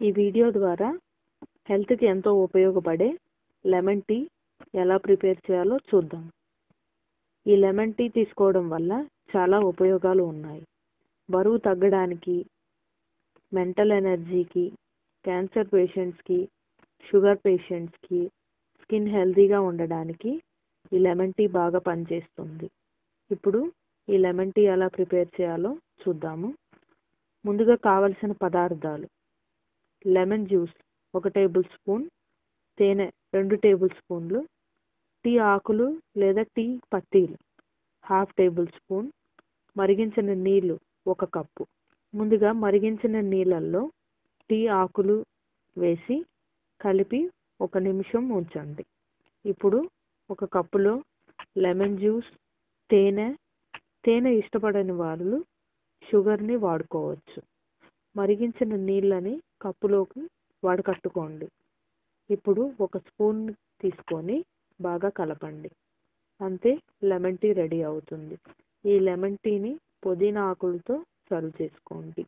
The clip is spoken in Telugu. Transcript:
ఈ వీడియో ద్వారా హెల్త్కి ఎంతో ఉపయోగపడే లెమన్ టీ ఎలా ప్రిపేర్ చేయాలో చూద్దాం. ఈ లెమన్ టీ తీసుకోవడం వల్ల చాలా ఉపయోగాలు ఉన్నాయి. బరువు తగ్గడానికి, మెంటల్ ఎనర్జీకి, క్యాన్సర్ పేషెంట్స్కి, షుగర్ పేషెంట్స్కి, స్కిన్ హెల్తీగా ఉండడానికి ఈ లెమన్ టీ బాగా పనిచేస్తుంది. ఇప్పుడు ఈ లెమన్ టీ ఎలా ప్రిపేర్ చేయాలో చూద్దాము. ముందుగా కావలసిన పదార్థాలు: లెమన్ జ్యూస్ 1 టేబుల్ స్పూన్, తేనె 2 టేబుల్ స్పూన్లు, టీ ఆకులు లేదా టీ పత్తిలు 1/2 టేబుల్ స్పూన్, మరిగించిన నీళ్లు 1 కప్పు. ముందుగా మరిగించిన నీళ్ళల్లో టీ ఆకులు వేసి కలిపి 1 నిమిషం ఉంచండి. ఇప్పుడు 1 కప్పులో లెమన్ జ్యూస్, తేనె ఇష్టపడని వాళ్ళు షుగర్ని వాడుకోవచ్చు. మరిగించిన నీళ్ళని కప్పులోకి వడకట్టుకోండి. ఇప్పుడు 1 స్పూన్ తీసుకొని బాగా కలపండి. అంతే, లెమన్ టీ రెడీ అవుతుంది. ఈ లెమన్ టీని పుదీనా ఆకులతో సర్వ్ చేసుకోండి.